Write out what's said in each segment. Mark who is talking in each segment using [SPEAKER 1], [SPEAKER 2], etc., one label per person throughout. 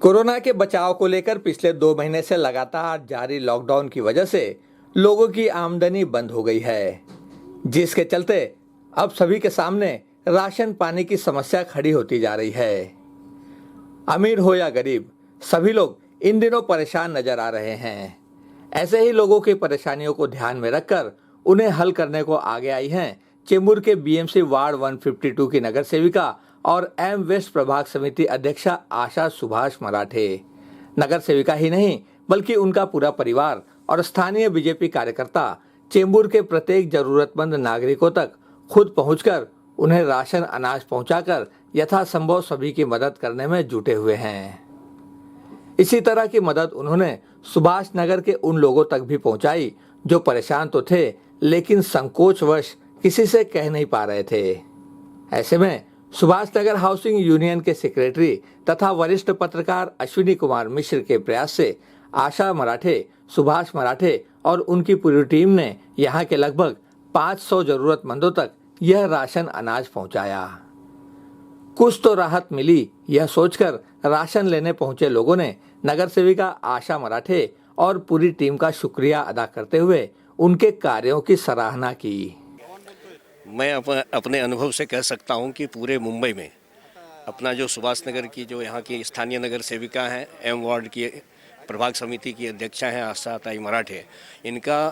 [SPEAKER 1] Corona के बचाव को लेकर पिछले 2 महीने से लगातार जारी लॉकडाउन की वजह से लोगों की आमदनी बंद हो गई है, जिसके चलते अब सभी के सामने राशन पानी की समस्या खड़ी होती जा रही है। अमीर हो या गरीब, सभी लोग इन दिनों परेशान नजर आ रहे हैं। ऐसे ही लोगों की परेशानियों को ध्यान में रखकर उन्हें हल करने को आगे आई हैं चेंबूर के बीएमसी वार्ड 152 की नगर सेविका और एम वेस्ट प्रभाग समिति अध्यक्षा आशा सुभाष मराठे। नगर सेविका ही नहीं बल्कि उनका पूरा परिवार और स्थानीय बीजेपी कार्यकर्ता चेंबूर के प्रत्येक जरूरतमंद नागरिकों तक खुद पहुंचकर उन्हें राशन अनाज पहुंचाकर यथासंभव सभी की मदद करने में जुटे हुए हैं। इसी तरह की मदद उन्होंने सुभाष नगर के उन लोगों तक भी पहुंचाई जो परेशान तो थे लेकिन संकोचवश किसी से कह नहीं पा रहे थे। ऐसे में सुभाष नगर हाउसिंग यूनियन के सेक्रेटरी तथा वरिष्ठ पत्रकार अश्विनी कुमार मिश्र के प्रयास से आशा मराठे, सुभाष मराठे और उनकी पूरी टीम ने यहां के लगभग 500 जरूरतमंदों तक यह राशन अनाज पहुंचाया। कुछ तो राहत मिली, यह सोचकर राशन लेने पहुंचे लोगों ने नगर सेविका आशा मराठे और पूरी टीम का शुक्रिया अदा करते हुए उनके कार्यों की सराहना की।
[SPEAKER 2] मैं अपने अनुभव से कह सकता हूं कि पूरे मुंबई में अपना जो सुभाष नगर की जो यहाँ की स्थानीय नगर सेविका हैं, एम वार्ड की प्रभाग समिति की अध्यक्षा हैं आशा ताई मराठे, इनका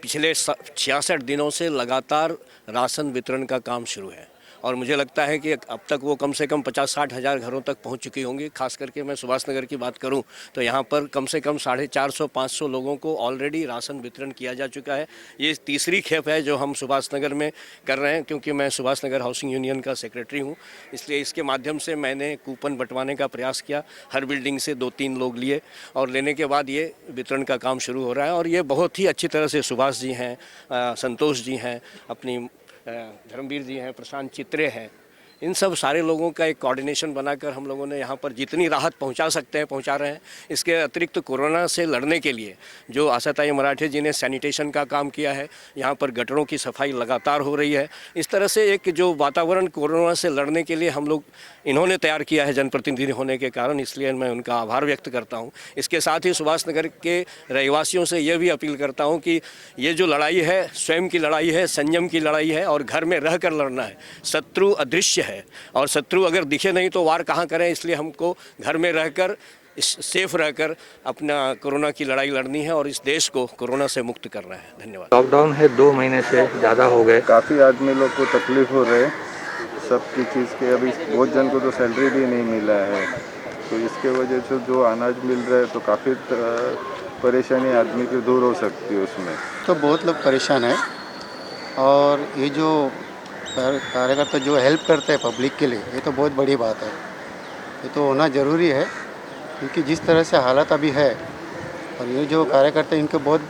[SPEAKER 2] पिछले 66 दिनों से लगातार राशन वितरण का काम शुरू है और मुझे लगता है कि अब तक वो कम से कम 50-60 हज़ार घरों तक पहुंच चुकी होंगी। खास करके मैं सुभाष नगर की बात करूं तो यहाँ पर कम से कम 450-500 लोगों को ऑलरेडी राशन वितरण किया जा चुका है। ये तीसरी खेप है जो हम सुभाष नगर में कर रहे हैं, क्योंकि मैं सुभाष नगर हाउसिंग यूनियन का सेक्रेटरी हूँ, इसलिए इसके माध्यम से मैंने कूपन बंटवाने का प्रयास किया। हर बिल्डिंग से 2-3 लोग लिए और लेने के बाद ये वितरण का काम शुरू हो रहा है और ये बहुत ही अच्छी तरह से सुभाष जी हैं, संतोष जी हैं, अपनी धर्मवीर जी हैं, प्रशांत चित्रे हैं, इन सब सारे लोगों का एक कोऑर्डिनेशन बनाकर हम लोगों ने यहाँ पर जितनी राहत पहुँचा सकते हैं पहुँचा रहे हैं। इसके अतिरिक्त कोरोना से लड़ने के लिए जो आशा ताई मराठे जी ने सैनिटेशन का काम किया है, यहाँ पर गटरों की सफाई लगातार हो रही है। इस तरह से एक जो वातावरण कोरोना से लड़ने के लिए हम लोग इन्होंने तैयार किया है जनप्रतिनिधि होने के कारण, इसलिए मैं उनका आभार व्यक्त करता हूँ। इसके साथ ही सुभाष नगर के रहवासियों से यह भी अपील करता हूँ कि ये जो लड़ाई है स्वयं की लड़ाई है, संयम की लड़ाई है और घर में रह कर लड़ना है। शत्रु अदृश्य है और शत्रु अगर दिखे नहीं तो वार कहाँ करें, इसलिए हमको घर में रहकर सेफ रहकर अपना कोरोना की लड़ाई लड़नी है और इस देश को कोरोना से मुक्त करना है। धन्यवाद।
[SPEAKER 1] लॉकडाउन है, 2 महीने से ज़्यादा हो गए,
[SPEAKER 3] काफ़ी आदमी लोग को तकलीफ हो रहे सबकी चीज़ के। अभी बहुत जन को तो सैलरी भी नहीं मिला है, तो इसके वजह से जो अनाज मिल रहा है तो काफ़ी परेशानी आदमी की दूर हो सकती है उसमें।
[SPEAKER 4] तो बहुत लोग परेशान हैं और ये जो कार्यकर्ता जो हेल्प करते हैं पब्लिक के लिए, ये तो बहुत बड़ी बात है। ये तो होना ज़रूरी है क्योंकि जिस तरह से हालत अभी है और ये जो कार्यकर्ता इनके बहुत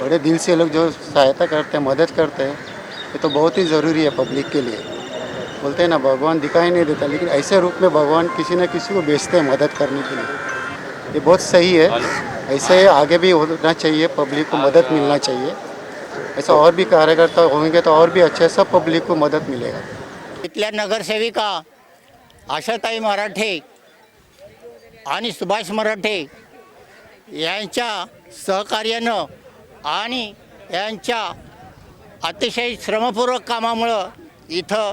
[SPEAKER 4] बड़े दिल से लोग जो सहायता करते हैं, मदद करते हैं, ये तो बहुत ही ज़रूरी है पब्लिक के लिए। बोलते हैं ना भगवान दिखाई नहीं देता, लेकिन ऐसे रूप में भगवान किसी न किसी को भेजते हैं मदद करने के लिए। ये बहुत सही है, ऐसे आगे भी होना चाहिए, पब्लिक को मदद मिलना चाहिए। ऐसा और भी कार्यकर्ता होंगे तो और भी अच्छे सब पब्लिक को मदत मिलेगा।
[SPEAKER 5] इथल्या नगरसेविका आशाताई मराठे आणि सुभाष मराठे यांच्या सहकार्यानं आणि यांच्या अतिशय श्रमपूर्वक कामामुळं इथं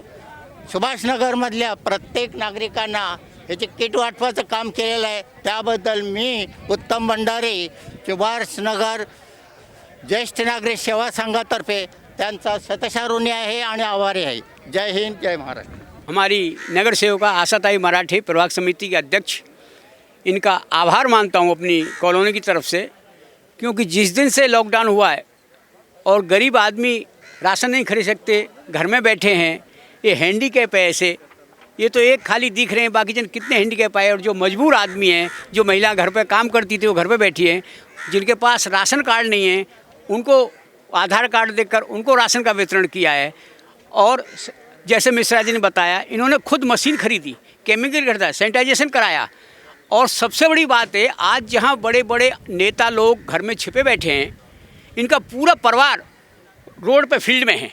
[SPEAKER 5] सुभाषनगरमधल्या प्रत्येक नागरिकांना याचे किट वाटपाचं काम केलेलं आहे। त्याबद्दल मी उत्तम भंडारे सुभाषनगर ज्येष्ठ नागरिक सेवा संघातर्फे त्यांचा शतशः ऋणी आहे आणि आभारी आहे। जय हिंद, जय महाराष्ट्र।
[SPEAKER 6] हमारी नगर सेविका आशाताई मराठे प्रभाग समिति के अध्यक्ष, इनका आभार मानता हूँ अपनी कॉलोनी की तरफ से, क्योंकि जिस दिन से लॉकडाउन हुआ है और गरीब आदमी राशन नहीं खरीद सकते, घर में बैठे हैं, ये हैंडीकैप है ऐसे, ये तो एक खाली दिख रहे हैं, बाकी जन कितने हैंडीकैप आए और जो मजबूर आदमी हैं, जो महिला घर पे काम करती थी वो घर पे बैठी हैं, जिनके पास राशन कार्ड नहीं है उनको आधार कार्ड देकर उनको राशन का वितरण किया है। और जैसे मिश्रा जी ने बताया, इन्होंने खुद मशीन खरीदी, केमिकल खरीदा, सैनिटाइजेशन कराया। और सबसे बड़ी बात है, आज जहाँ बड़े बड़े नेता लोग घर में छिपे बैठे हैं, इनका पूरा परिवार रोड पे फील्ड में है।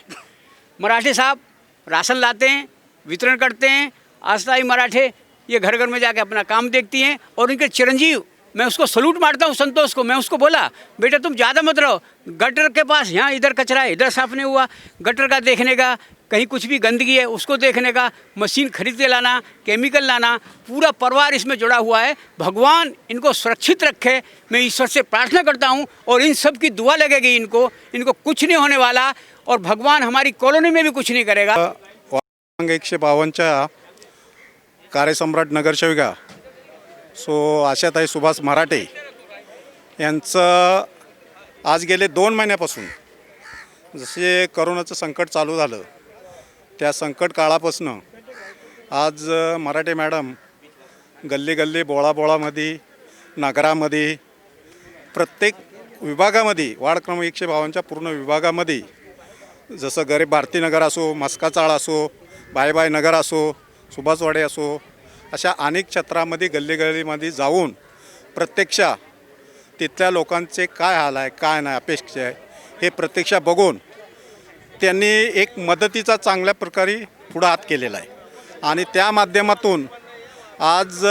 [SPEAKER 6] मराठे साहब राशन लाते हैं, वितरण करते हैं। आशाताई मराठे ये घर घर में जाके अपना काम देखती हैं। और इनके चिरंजीव, मैं उसको सलूट मारता हूँ संतोष को। मैं उसको बोला, बेटा तुम ज़्यादा मत रहो, गटर के पास यहाँ इधर कचरा है, इधर साफ नहीं हुआ, गटर का देखने का, कहीं कुछ भी गंदगी है उसको देखने का, मशीन खरीद के लाना, केमिकल लाना, पूरा परिवार इसमें जुड़ा हुआ है। भगवान इनको सुरक्षित रखे, मैं ईश्वर से प्रार्थना करता हूँ। और इन सब की दुआ लगेगी इनको कुछ नहीं होने वाला, और भगवान हमारी कॉलोनी में भी कुछ नहीं करेगा।
[SPEAKER 7] 152च्या कार्यसम्राट नगरसेविका आशाताई सुभाष मराठे यांचं आज गेले 2 महिन्यापासून जसे करोनाचं संकट चालू झालं त्या संकट काळापासून आज मराठे मॅडम गल्ली गल्ली बोळामध्ये नगरामध्ये प्रत्येक विभागामध्ये वार्ड क्रमांक 152च्या पूर्ण विभागामध्ये जसं गरीब भारती नगर असो, मस्का चाळ असो, बाय नगर असो, सुभाषवाडे असो, अशा अनेक क्षेत्रामध्ये गल्ली गल्लीमध्ये जाऊन प्रत्यक्ष तिथल्या लोकांचे काय हाल आहे, काय नाही, अपेक्षा आहे हे प्रत्यक्ष बघून त्यांनी एक मदतीचा चांगल्या प्रकारे पुढं हात केलेला आहे। आणि त्या माध्यमातून आज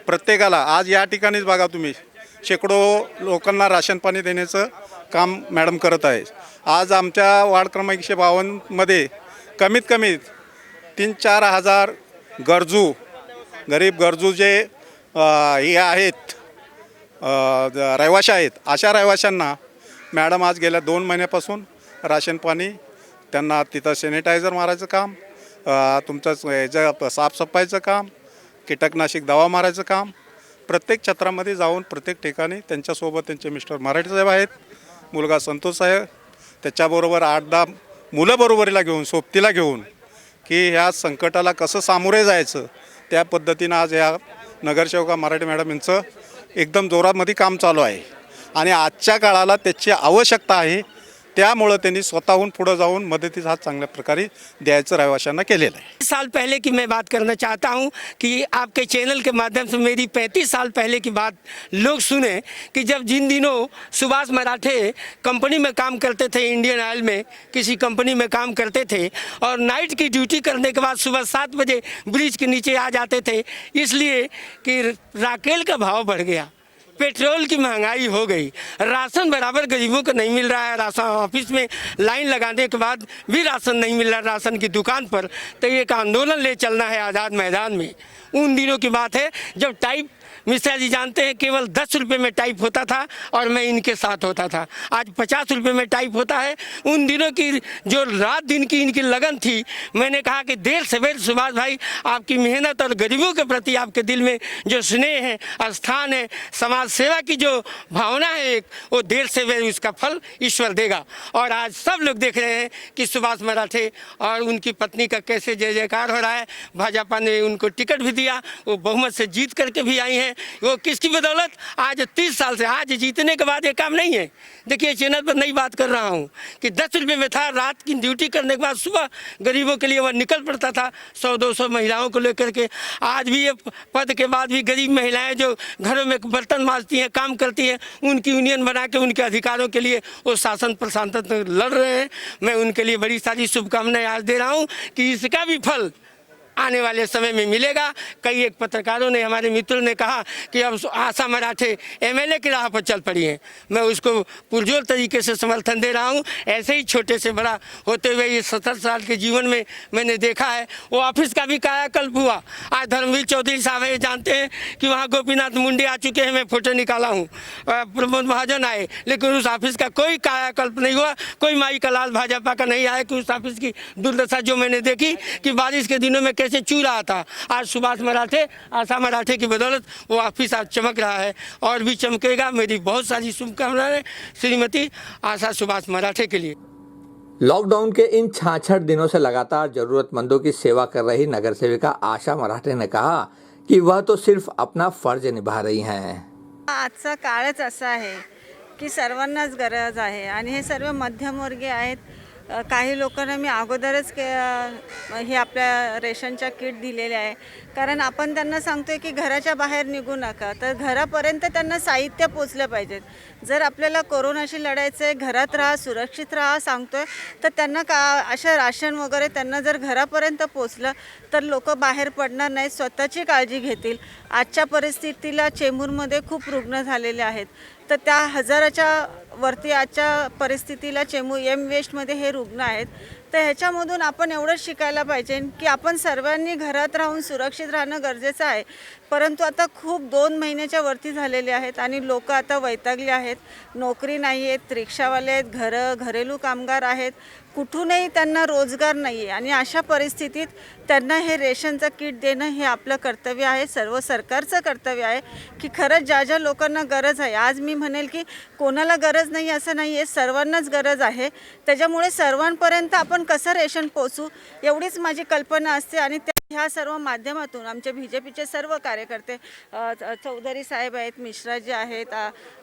[SPEAKER 7] प्रत्येकाला आज या ठिकाणीच बघा तुम्ही शेकडो लोकांना राशन पाणी देण्याचं काम मॅडम करत आहे। आज आमच्या वार्ड क्रमांक 152मध्ये कमीत कमी 3-4 हजार गरीब गरजू जे हे आहेत रहिवाशी आहेत, अशा रहिवाशांना मॅडम आज गेल्या 2 महिन्यापासून राशन पाणी, त्यांना तिथं सॅनिटायझर मारायचं काम, तुमचं ह्याचं साफसफाईचं काम, कीटकनाशक दवा मारायचं काम, प्रत्येक क्षेत्रामध्ये जाऊन प्रत्येक ठिकाणी त्यांच्यासोबत त्यांचे मिस्टर मराठे साहेब आहेत, मुलगा संतोष आहे, त्याच्याबरोबर 8-10 मुलं बरोबरीला घेऊन सोबतीला घेऊन की ह्या संकटाला कसं सामोरे जायचं त्या पद्धतीनं आज ह्या नगरसेवका मराठे मॅडम यांचं एकदम जोरामध्ये काम चालू आहे। आणि आजच्या काळाला त्याची आवश्यकता आहे, त्यामुळे त्यांनी स्वतःहून पुढे जाऊन मदतीचा हात चांगल्या प्रकारे द्यायचं रहिवाशांना केलेलं आहे।
[SPEAKER 8] 30 साल पहले की मैं बात करना चाहता हूं कि आपके चैनल के माध्यम से मेरी 35 साल पहले की बात लोग सुने कि जब जिन दिनों सुभाष मराठे कंपनी में काम करते थे, इंडियन ऑयल में किसी कंपनी में काम करते थे, और नाइट की ड्यूटी करने के बाद सुबह 7 बजे ब्रिज के नीचे आ जाते थे, इसलिए कि राकेल का भाव बढ़ गया, पेट्रोल की महंगाई हो गई, राशन बराबर गरीबों को नहीं मिल रहा है, राशन ऑफिस में लाइन लगाने के बाद भी राशन नहीं मिल रहा राशन की दुकान पर, तो एक आंदोलन ले चलना है आज़ाद मैदान में। उन दिनों की बात है जब टाइप, मिश्रा जी जानते हैं, केवल 10 रुपये में टाइप होता था और मैं इनके साथ होता था। आज 50 रुपये में टाइप होता है। उन दिनों की जो रात दिन की इनकी लगन थी, मैंने कहा कि देर सवेर सुभाष भाई आपकी मेहनत और गरीबों के प्रति आपके दिल में जो स्नेह है, स्थान है, समाज सेवा की जो भावना है एक, वो देर सवेर उसका फल ईश्वर देगा। और आज सब लोग देख रहे हैं कि सुभाष मराठे और उनकी पत्नी का कैसे जय जयकार हो रहा है। भाजपा ने उनको टिकट भी दिया, वो बहुमत से जीत करके भी आई हैं। वो किसकी बदौलत? आज 30 साल से, आज जीतने के बाद ये काम नहीं है। देखिए चैनल पर नई बात कर रहा हूँ कि 10 रुपये में था, रात की ड्यूटी करने के बाद सुबह गरीबों के लिए वह निकल पड़ता था 100-200 महिलाओं को लेकर के। आज भी ये पद के बाद भी गरीब महिलाएं जो घरों में बर्तन मांजती हैं, काम करती हैं, उनकी यूनियन बना के उनके अधिकारों के लिए वो शासन प्रशासन लड़ रहे हैं। मैं उनके लिए बड़ी सारी शुभकामनाएं आज दे रहा हूँ कि इसका भी फल आने वाले समय में मिलेगा। कई एक पत्रकारों ने, हमारे मित्रों ने कहा कि अब आशा मराठे एमएलए की राह पर चल पड़ी हैं। मैं उसको पुरजोर तरीके से समर्थन दे रहा हूं। ऐसे ही छोटे से बड़ा होते हुए ये 70 साल के जीवन में मैंने देखा है। वो ऑफिस का भी कायाकल्प हुआ। आज धर्मवीर चौधरी साहब ये जानते हैं कि वहाँ गोपीनाथ मुंडे आ चुके हैं, मैं फोटो निकाला हूँ, प्रमोद महाजन आए, लेकिन उस ऑफिस का कोई कायाकल्प नहीं हुआ। कोई माई का लाल भाजपा का नहीं आया कि उस ऑफिस की दुर्दशा जो मैंने देखी कि बारिश के दिनों में कैसे चू रहा था। आज सुभाष मराठे, आशा मराठे की बदौलत वो ऑफिस आज चमक रहा है और भी चमकेगा। मेरी बहुत सारी शुभकामनाएं श्रीमती आशा सुभाष मराठे के लिए।
[SPEAKER 1] लॉकडाउन के इन 66 दिनों से लगातार जरूरतमंदों की सेवा कर रही नगर सेविका आशा मराठे ने कहा कि वह तो सिर्फ अपना फर्ज निभा रही हैं।
[SPEAKER 9] आजचा काळच असा आहे की सर्वांनाच गरज आहे आणि हे सर्व मध्यमवर्गीय आहेत, काही लोकांना मी अगोदरच हे आपल्या रेशनच्या किट दिलेल्या आहे, कारण आपण त्यांना सांगतोय की घराच्या बाहेर निघू नका, तर घरापर्यंत त्यांना साहित्य पोचलं पाहिजेत. जर आपल्याला कोरोनाशी लढायचं आहे, घरात राहा, सुरक्षित राहा सांगतोय, तर त्यांना अशा राशन वगैरे त्यांना जर घरापर्यंत पोचलं तर लोक बाहेर पडणार नाहीत, स्वतःची काळजी घेतील. आजच्या परिस्थितीला चेंबूरमध्ये खूप रुग्ण झालेले आहेत, तर त्या हजाराच्या वरती आजच्या परिस्थितीला एम वेस्टमध्ये हे रुग्ण आहेत. तर ह्याच्यामधून आपण एवढंच शिकायला पाहिजे की आपण सर्वांनी घरात राहून सुरक्षित राहणं गरजेचं आहे. परंतु आता खूप 2 महिन्याच्या वरती झालेले आहेत आणि लोक आता वैतागले आहेत. नोकरी नाही आहेत, रिक्षावाले आहेत, घरेलू कामगार आहेत, कुठूनही त्यांना रोजगार नाही आहे आणि अशा परिस्थितीत त्यांना हे रेशनचं किट देणं हे आपलं कर्तव्य आहे, सर्व सरकारचं कर्तव्य आहे की खरंच ज्या ज्या लोकांना गरज आहे, आज मी म्हणेल की कोणाला गरज नाही असं नाही आहे, सर्वांनाच गरज आहे. त्याच्यामुळे सर्वांपर्यंत आपण कसं रेशन पोचू एवढीच माझी कल्पना असते आणि ह्या सर्व माध्यमातून आमचे BJPचे सर्व कार्यकर्ते, चौधरी साहेब आहेत, मिश्राजी आहेत,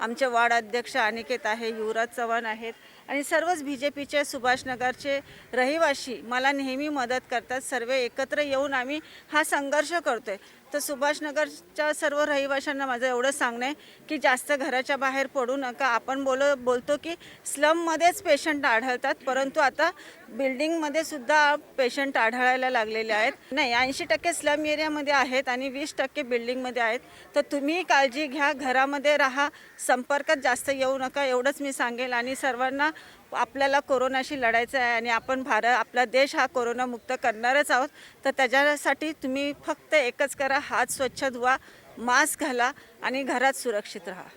[SPEAKER 9] आमचे वार्ड अध्यक्ष अनिकेत आहे, युवराज चव्हाण आहेत आणि सर्वच BJPचे सुभाषनगरचे रहिवासी मला नेहमी मदत करतात. सर्व एकत्र येऊन आम्ही हा संघर्ष करतोय. तर सुभाषनगरच्या सर्व रहिवाशांना माझं एवढं सांगणं आहे की जास्त घराच्या बाहेर पडू नका. आपण बोलतो की स्लममध्येच पेशंट आढळतात, परंतु आता बिल्डिंगमध्ये सुद्धा पेशंट आढळायला लागलेले आहेत. नाही, 80% स्लम एरियामध्ये आहेत आणि 20% बिल्डिंगमध्ये आहेत. तर तुम्ही काळजी घ्या, घरामध्ये राहा, संपर्कात जास्त येऊ नका एवढंच मी सांगेल. आणि सर्वांना आपल्याला कोरोनाशी लढायचं आहे आणि आपण आपला देश हा कोरोनामुक्त करणारच आहोत. तर त्याच्यासाठी तुम्ही फक्त एकच करा, हात स्वच्छ धुवा, मास्क घाला आणि घरात सुरक्षित राहा.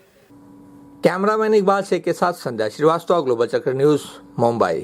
[SPEAKER 1] कैमरामैन इकबाल शेख के साथ संध्या श्रीवास्तव, ग्लोबल चक्र न्यूज़, मुंबई.